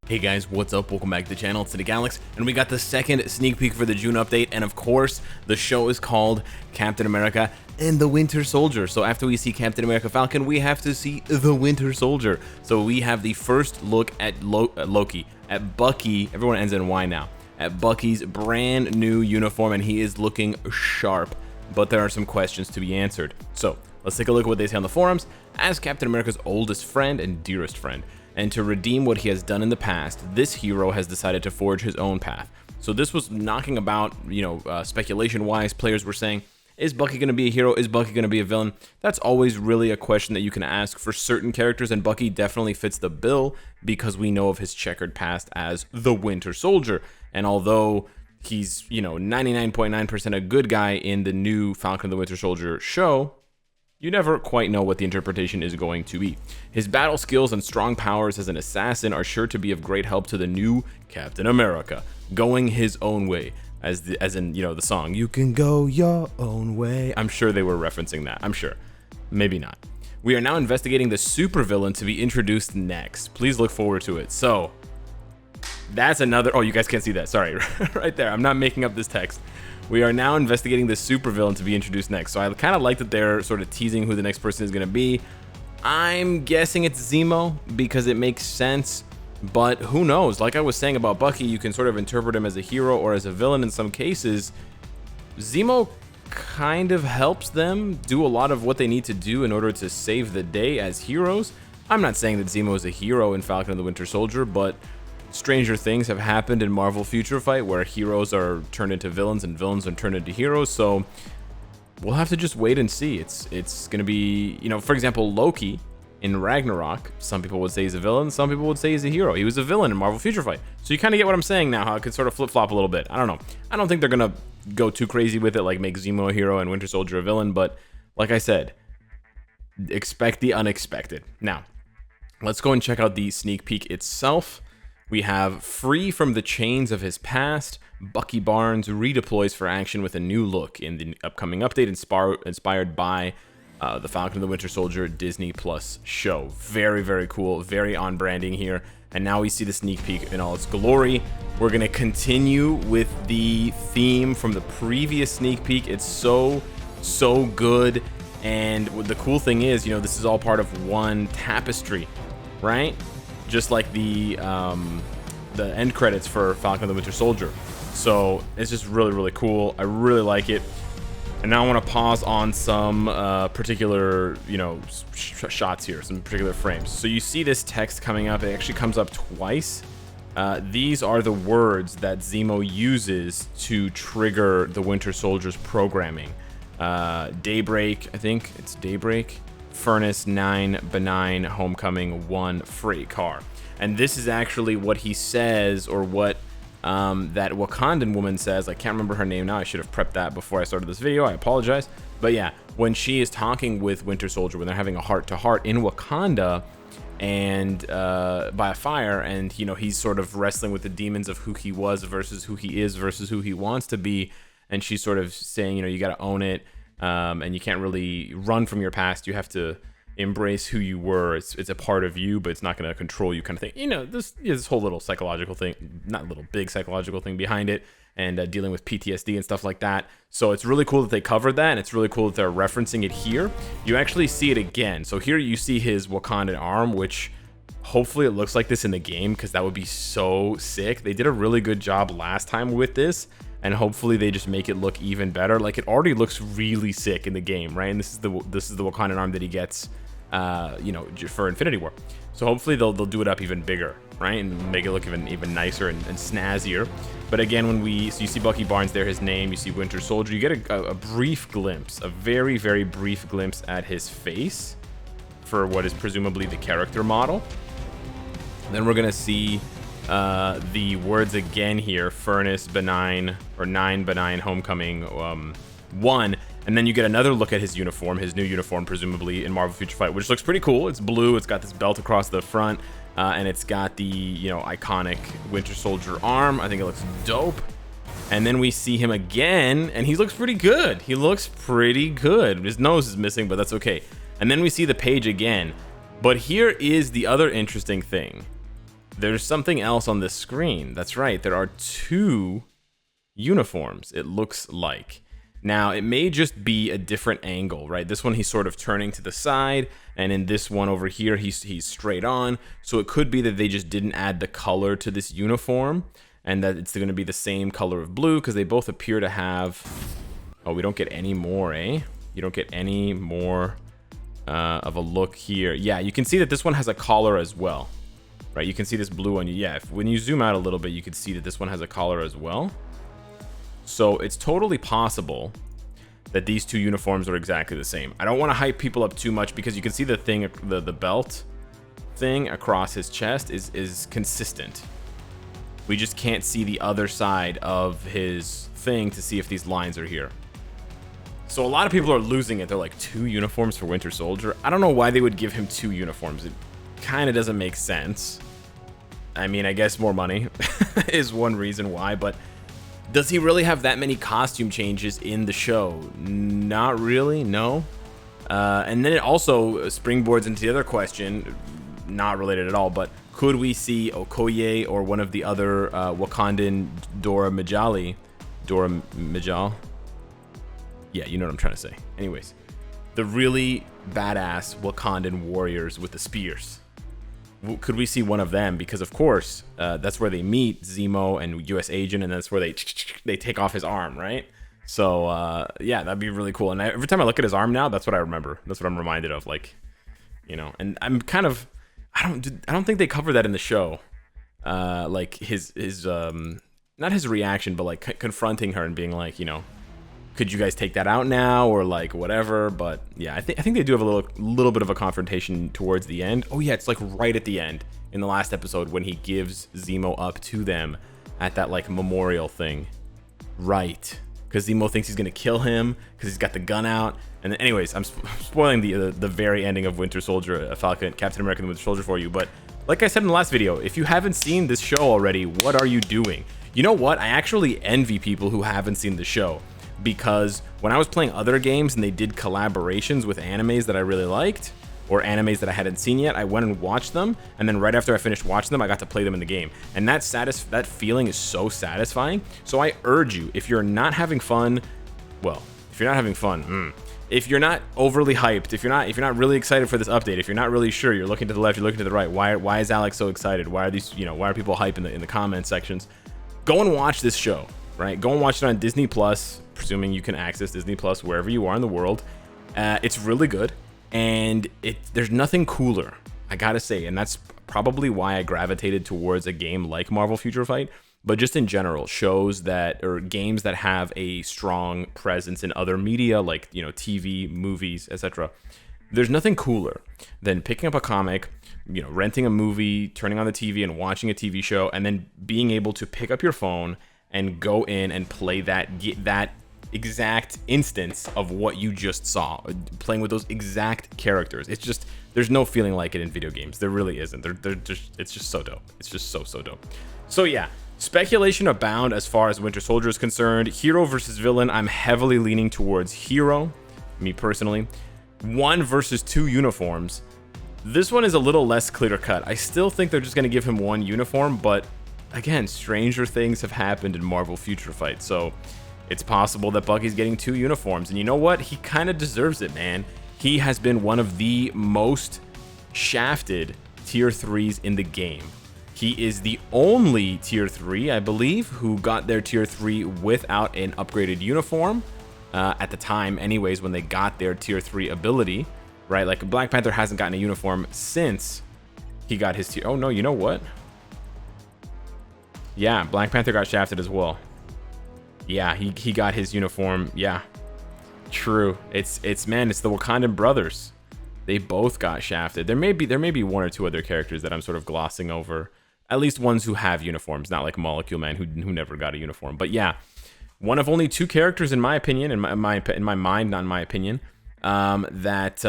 Hey guys, what's up? Welcome back to the channel. It's Cynicalex, and we got the second sneak peek for the June update, and of course, the show is called Captain America and the Winter Soldier. So after we see Captain America Falcon, we have to see the Winter Soldier. So we have the first look at Loki, at Bucky, everyone ends in Y now, at Bucky's brand new uniform, and he is looking sharp, but there are some questions to be answered. So let's take a look at what they say on the forums. As Captain America's oldest friend and dearest friend, and to redeem what he has done in the past, this hero has decided to forge his own path. So this was knocking about, speculation-wise, players were saying, is Bucky going to be a hero? Is Bucky going to be a villain? That's always really a question that you can ask for certain characters, and Bucky definitely fits the bill because we know of his checkered past as the Winter Soldier. And although he's, 99.9% a good guy in the new Falcon and the Winter Soldier show, you never quite know what the interpretation is going to be. His battle skills and strong powers as an assassin are sure to be of great help to the new Captain America, going his own way, as in the song, "You Can Go Your Own Way." I'm sure they were referencing that. I'm sure. Maybe not. We are now investigating the supervillain to be introduced next. Please look forward to it. So, that's another... Oh, you guys can't see that. Sorry. Right there. I'm not making up this text. We are now investigating the supervillain to be introduced next. So I kind of like that they're sort of teasing who the next person is going to be. I'm guessing it's Zemo because it makes sense, but who knows? Like I was saying about Bucky, you can sort of interpret him as a hero or as a villain in some cases. Zemo kind of helps them do a lot of what they need to do in order to save the day as heroes. I'm not saying that Zemo is a hero in Falcon and the Winter Soldier, but stranger things have happened in Marvel Future Fight where heroes are turned into villains and villains are turned into heroes. So we'll have to just wait and see. It's going to be, for example, Loki in Ragnarok. Some people would say he's a villain. Some people would say he's a hero. He was a villain in Marvel Future Fight. So you kind of get what I'm saying now, how it could sort of flip-flop a little bit. I don't know. I don't think they're going to go too crazy with it, like make Zemo a hero and Winter Soldier a villain. But like I said, expect the unexpected. Now, let's go and check out the sneak peek itself. We have, free from the chains of his past, Bucky Barnes redeploys for action with a new look in the upcoming update inspired by the Falcon and the Winter Soldier Disney Plus show. Very, very cool, very on branding here. And now we see the sneak peek in all its glory. We're going to continue with the theme from the previous sneak peek. It's so good. And the cool thing is, this is all part of one tapestry, right? Just like the end credits for Falcon and the Winter Soldier. So it's just really, really cool. I really like it. And now I want to pause on some particular, shots here, some particular frames. So you see this text coming up. It actually comes up twice. These are the words that Zemo uses to trigger the Winter Soldier's programming. Daybreak, I think it's Daybreak. Furnace 9, Benign, Homecoming 1, Freight Car. And this is actually what he says, or what that Wakandan woman says. I can't remember her name now. I should have prepped that before I started this video. I apologize. But yeah, when she is talking with Winter Soldier, when they're having a heart-to-heart in Wakanda, and by a fire, and he's sort of wrestling with the demons of who he was versus who he is versus who he wants to be, and she's sort of saying, you got to own it. And you can't really run from your past. You have to embrace who you were. It's a part of you, but it's not going to control you, kind of thing. This whole little psychological thing, not little, big psychological thing behind it, and dealing with PTSD and stuff like that. So it's really cool that they covered that, and it's really cool that they're referencing it here. You actually see it again. So here you see his Wakandan arm, which hopefully it looks like this in the game, because that would be so sick. They did a really good job last time with this, and hopefully they just make it look even better. Like, it already looks really sick in the game, right? And this is the Wakandan arm that he gets, for Infinity War. So hopefully they'll do it up even bigger, right, and make it look even nicer and snazzier. But again, so you see Bucky Barnes there, his name. You see Winter Soldier. You get a brief glimpse, a very, very brief glimpse at his face for what is presumably the character model. Then we're gonna see the words again here: Furnace, Benign, or 9, Benign, Homecoming 1. And then you get another look at his uniform, his new uniform, presumably in Marvel Future Fight, which looks pretty cool. It's blue. It's got this belt across the front, and it's got the iconic Winter Soldier arm. I think it looks dope. And then we see him again, and he looks pretty good. He looks pretty good. His nose is missing, but that's okay. And then we see the page again. But here is the other interesting thing. there's something else on this screen. That's right, there are 2 uniforms, it looks like. Now, it may just be a different angle, right? This one, he's sort of turning to the side, and in this one over here, he's straight on. So it could be that they just didn't add the color to this uniform, and that it's going to be the same color of blue, because they both appear to have... Oh, we don't get any more, eh? You don't get any more of a look here. Yeah, you can see that this one has a collar as well, right? You can see this blue one. Yeah, when you zoom out a little bit, you can see that this one has a collar as well. So it's totally possible that these 2 uniforms are exactly the same. I don't want to hype people up too much because you can see the thing, the belt thing across his chest is consistent. We just can't see the other side of his thing to see if these lines are here. So a lot of people are losing it. They're like, 2 uniforms for Winter Soldier? I don't know why they would give him 2 uniforms. It kind of doesn't make sense. I mean, I guess more money is one reason why, but does he really have that many costume changes in the show? Not really, no. And then it also springboards into the other question, not related at all, but could we see Okoye or one of the other Wakandan Dora Milaje? Yeah, you know what I'm trying to say. Anyways, the really badass Wakandan warriors with the spears. Could we see one of them? Because of course, that's where they meet Zemo and US Agent, and that's where they take off his arm, right? So yeah, that'd be really cool. And every time I look at his arm now, that's what I remember. That's what I'm reminded of, like, you know. And I'm kind of, I don't think they cover that in the show. Like his not his reaction, but like confronting her and being like, you know, could you guys take that out now, or like whatever. But yeah, I think they do have a little bit of a confrontation towards the end. Oh yeah, it's like right at the end in the last episode when he gives Zemo up to them at that like memorial thing, right? Because Zemo thinks he's gonna kill him because he's got the gun out. And then, anyways, I'm spoiling the very ending of Winter Soldier, Falcon, Captain America, and the Winter Soldier for you. But like I said in the last video, if you haven't seen this show already, what are you doing? You know what? I actually envy people who haven't seen the show. Because when I was playing other games and they did collaborations with animes that I really liked, or animes that I hadn't seen yet, I went and watched them, and then right after I finished watching them, I got to play them in the game. And that feeling is so satisfying. So I urge you, if you're not having fun, well, if you're not having fun, if you're not overly hyped, if you're not really excited for this update, if you're not really sure, you're looking to the left, you're looking to the right, why is Alex so excited? Why are these, why are people hype in the comment sections? Go and watch this show, right? Go and watch it on Disney Plus. Presuming you can access Disney Plus wherever you are in the world. It's really good, and there's nothing cooler, I gotta say, and that's probably why I gravitated towards a game like Marvel Future Fight, but just in general, shows that, or games that have a strong presence in other media, like, TV, movies, etc. There's nothing cooler than picking up a comic, renting a movie, turning on the TV and watching a TV show, and then being able to pick up your phone and go in and play that exact instance of what you just saw, playing with those exact characters. It's just, there's no feeling like it in video games. There really isn't. It's just so dope. It's just so dope. So yeah, speculation abound as far as Winter Soldier is concerned. Hero versus villain, I'm heavily leaning towards hero, me personally. 1 versus 2 uniforms. This one is a little less clear cut. I still think they're just going to give him 1 uniform, but again, stranger things have happened in Marvel Future Fight, so it's possible that Bucky's getting 2 uniforms. And you know what? He kind of deserves it, man. He has been one of the most shafted tier 3s in the game. He is the only tier 3, I believe, who got their tier 3 without an upgraded uniform. At the time, anyways, when they got their tier 3 ability, right? Like, Black Panther hasn't gotten a uniform since he got his tier... Oh, no, you know what? Yeah, Black Panther got shafted as well. Yeah, he got his uniform. Yeah, true. It's the Wakandan brothers. They both got shafted. There may be 1 or 2 other characters that I'm sort of glossing over. At least ones who have uniforms, not like Molecule Man who never got a uniform. But yeah, one of only 2 characters, in my opinion, in my mind, not in my opinion, that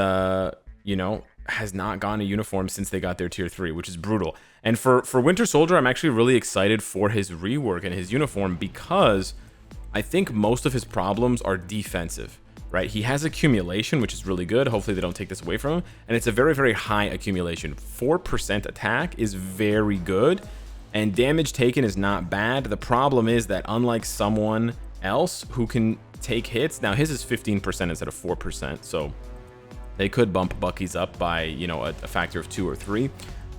has not gotten a uniform since they got their tier 3, which is brutal. And for Winter Soldier, I'm actually really excited for his rework and his uniform, because I think most of his problems are defensive. right? He has accumulation, which is really good. Hopefully they don't take this away from him. And it's a very, very high accumulation. 4% attack is very good. And damage taken is not bad. The problem is that unlike someone else who can take hits, now his is 15% instead of 4%. So they could bump Bucky's up by, you know, a factor of 2 or 3.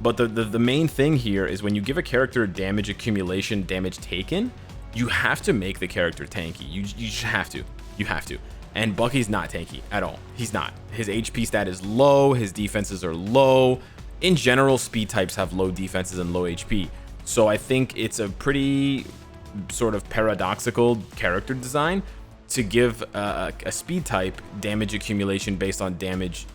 But the main thing here is when you give a character damage accumulation, damage taken, you have to make the character tanky. You just have to. You have to. And Bucky's not tanky at all. He's not. His HP stat is low. His defenses are low. In general, speed types have low defenses and low HP. So I think it's a pretty sort of paradoxical character design to give a speed type damage accumulation based on damage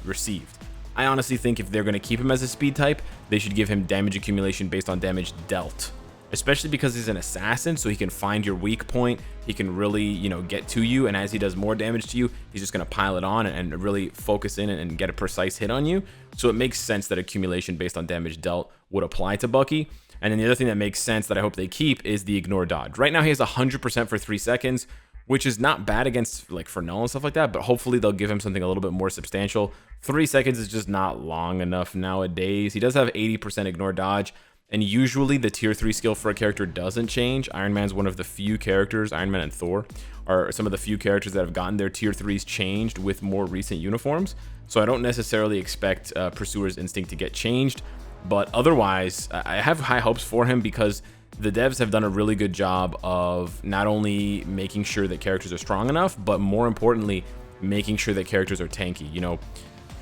received. I honestly think if they're going to keep him as a speed type, they should give him damage accumulation based on damage dealt. Especially because he's an assassin, so he can find your weak point. He can really, you know, get to you, and as he does more damage to you, he's just going to pile it on and really focus in and get a precise hit on you. So it makes sense that accumulation based on damage dealt would apply to Bucky. And then the other thing that makes sense that I hope they keep is the ignore dodge. Right now he has 100% for 3 seconds, which is not bad against like for null and stuff like that, but hopefully they'll give him something a little bit more substantial. 3 seconds is just not long enough nowadays. He does have 80% ignore dodge. And usually the tier 3 skill for a character doesn't change. Iron Man's one of the few characters, Iron Man and Thor, are some of the few characters that have gotten their tier 3s changed with more recent uniforms. So I don't necessarily expect Pursuer's Instinct to get changed. But otherwise, I have high hopes for him because the devs have done a really good job of not only making sure that characters are strong enough, but more importantly, making sure that characters are tanky. You know,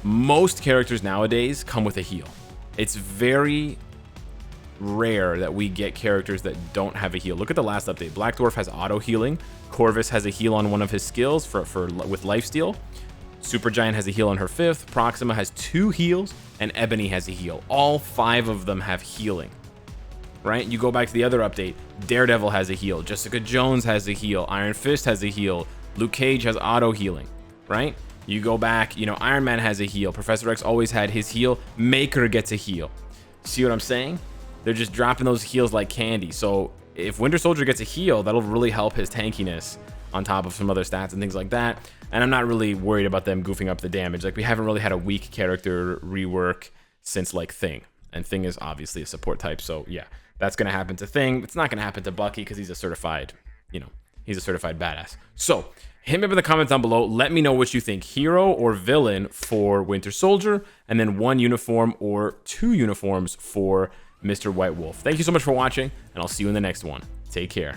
most characters nowadays come with a heal. It's very rare that we get characters that don't have a heal. Look at the last update. Black Dwarf has auto healing. Corvus has a heal on one of his skills with lifesteal. Supergiant has a heal on her 5th. Proxima has 2 heals, and Ebony has a heal. All 5 of them have healing. Right? You go back to the other update. Daredevil has a heal. Jessica Jones has a heal. Iron Fist has a heal. Luke Cage has auto healing. Right? You go back. You know, Iron Man has a heal. Professor X always had his heal. Maker gets a heal. See what I'm saying? They're just dropping those heals like candy. So if Winter Soldier gets a heal, that'll really help his tankiness on top of some other stats and things like that. And I'm not really worried about them goofing up the damage. Like, we haven't really had a weak character rework since like Thing. And Thing is obviously a support type. So yeah, that's going to happen to Thing. It's not going to happen to Bucky because he's a certified, you know, he's a certified badass. So hit me up in the comments down below. Let me know what you think, hero or villain for Winter Soldier, and then 1 uniform or 2 uniforms for Mr. White Wolf. Thank you so much for watching, and I'll see you in the next one. Take care.